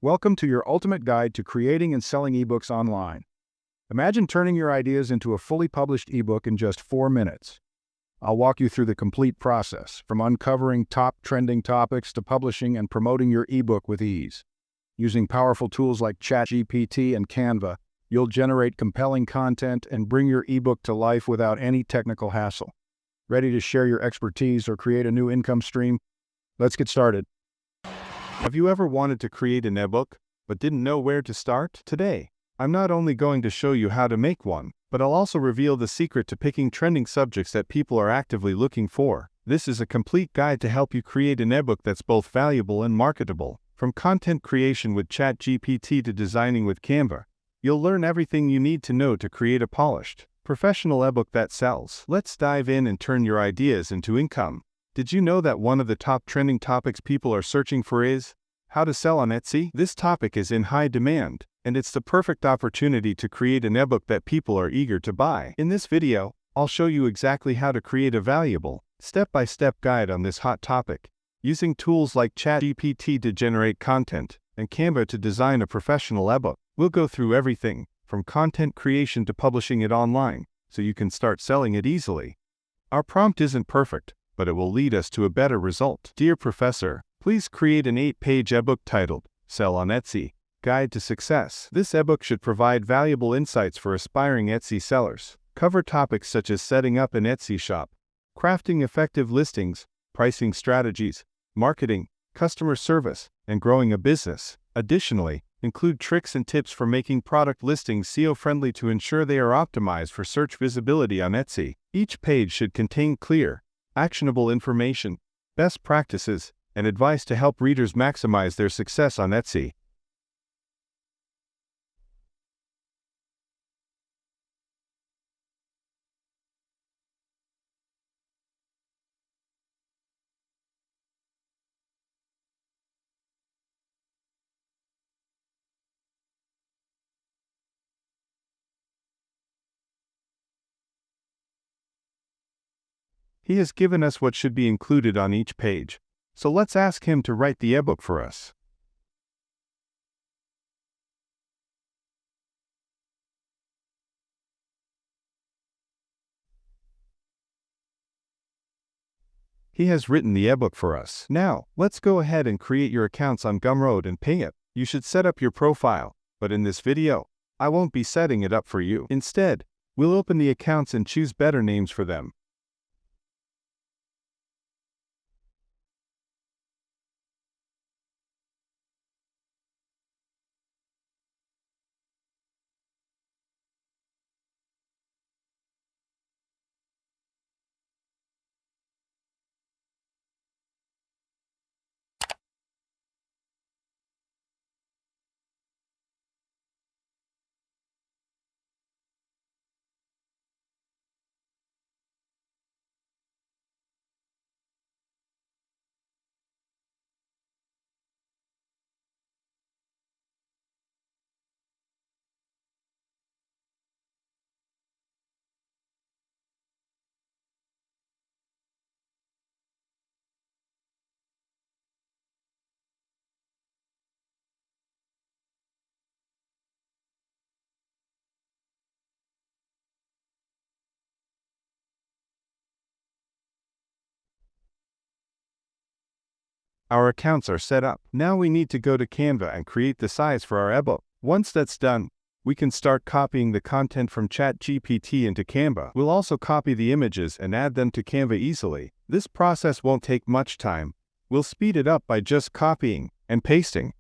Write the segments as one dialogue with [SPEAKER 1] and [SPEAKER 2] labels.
[SPEAKER 1] Welcome to your ultimate guide to creating and selling ebooks online. Imagine turning your ideas into a fully published ebook in just 4 minutes. I'll walk you through the complete process, from uncovering top trending topics to publishing and promoting your ebook with ease. Using powerful tools like ChatGPT and Canva, you'll generate compelling content and bring your ebook to life without any technical hassle. Ready to share your expertise or create a new income stream? Let's get started. Have you ever wanted to create an ebook, but didn't know where to start? Today, I'm not only going to show you how to make one, but I'll also reveal the secret to picking trending subjects that people are actively looking for. This is a complete guide to help you create an ebook that's both valuable and marketable. From content creation with ChatGPT to designing with Canva, you'll learn everything you need to know to create a polished, professional ebook that sells. Let's dive in and turn your ideas into income. Did you know that one of the top trending topics people are searching for is how to sell on Etsy? This topic is in high demand, and it's the perfect opportunity to create an ebook that people are eager to buy. In this video, I'll show you exactly how to create a valuable, step-by-step guide on this hot topic, using tools like ChatGPT to generate content and Canva to design a professional ebook. We'll go through everything, from content creation to publishing it online, so you can start selling it easily. Our prompt isn't perfect, but it will lead us to a better result. Dear Professor, please create an 8-page ebook titled, Sell on Etsy, Guide to Success. This ebook should provide valuable insights for aspiring Etsy sellers. Cover topics such as setting up an Etsy shop, crafting effective listings, pricing strategies, marketing, customer service, and growing a business. Additionally, include tricks and tips for making product listings SEO-friendly to ensure they are optimized for search visibility on Etsy. Each page should contain clear, actionable information, best practices, and advice to help readers maximize their success on Etsy. He has given us what should be included on each page, so let's ask him to write the ebook for us. He has written the ebook for us. Now, let's go ahead and create your accounts on Gumroad and Payhip. You should set up your profile, but in this video, I won't be setting it up for you. Instead, we'll open the accounts and choose better names for them. Our accounts are set up. Now we need to go to Canva and create the size for our ebook. Once that's done, we can start copying the content from ChatGPT into Canva. We'll also copy the images and add them to Canva easily. This process won't take much time. We'll speed it up by just copying and pasting.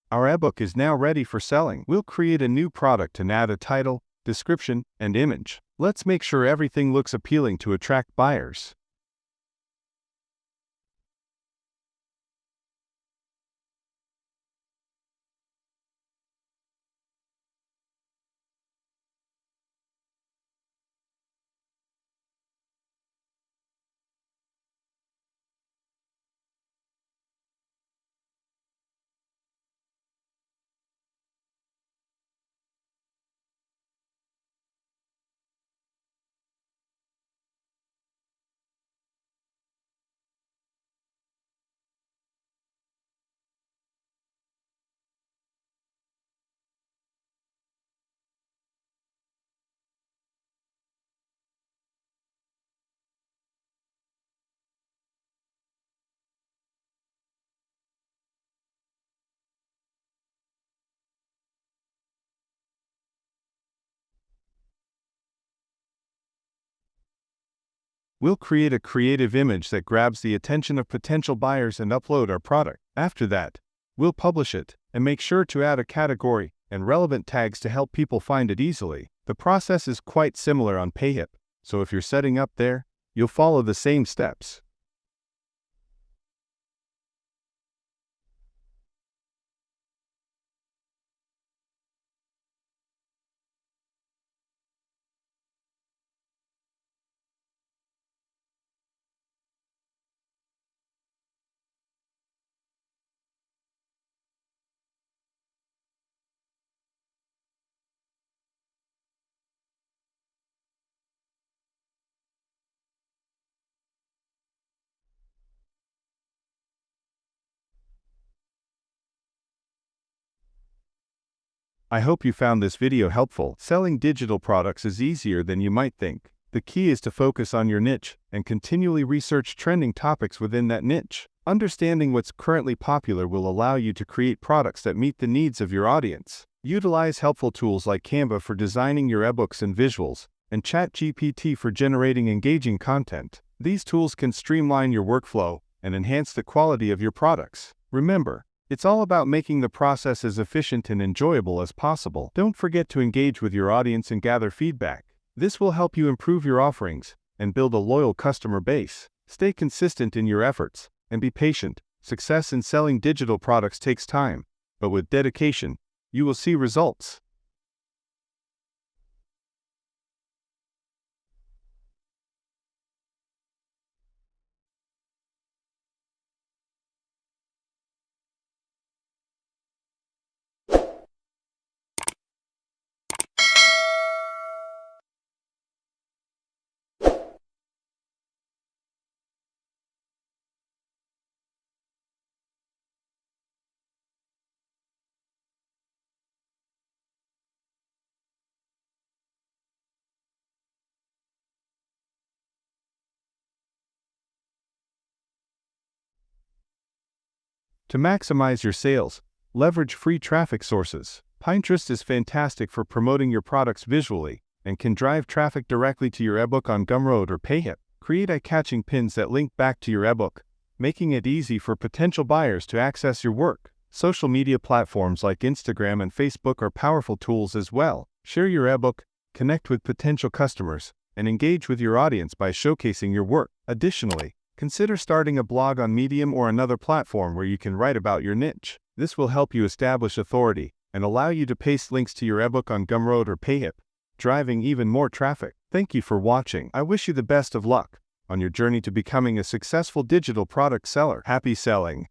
[SPEAKER 1] Our ebook is now ready for selling. We'll create a new product and add a title, description, and image. Let's make sure everything looks appealing to attract buyers. We'll create a creative image that grabs the attention of potential buyers and upload our product. After that, we'll publish it and make sure to add a category and relevant tags to help people find it easily. The process is quite similar on Payhip, so if you're setting up there, you'll follow the same steps. I hope you found this video helpful. Selling digital products is easier than you might think. The key is to focus on your niche and continually research trending topics within that niche. Understanding what's currently popular will allow you to create products that meet the needs of your audience. Utilize helpful tools like Canva for designing your ebooks and visuals, and ChatGPT for generating engaging content. These tools can streamline your workflow and enhance the quality of your products. Remember, it's all about making the process as efficient and enjoyable as possible. Don't forget to engage with your audience and gather feedback. This will help you improve your offerings and build a loyal customer base. Stay consistent in your efforts and be patient. Success in selling digital products takes time, but with dedication, you will see results. To maximize your sales, leverage free traffic sources. Pinterest is fantastic for promoting your products visually and can drive traffic directly to your ebook on Gumroad or Payhip. Create eye-catching pins that link back to your ebook, making it easy for potential buyers to access your work. Social media platforms like Instagram and Facebook are powerful tools as well. Share your ebook, connect with potential customers, and engage with your audience by showcasing your work. Additionally, consider starting a blog on Medium or another platform where you can write about your niche. This will help you establish authority and allow you to paste links to your ebook on Gumroad or Payhip, driving even more traffic. Thank you for watching. I wish you the best of luck on your journey to becoming a successful digital product seller. Happy selling!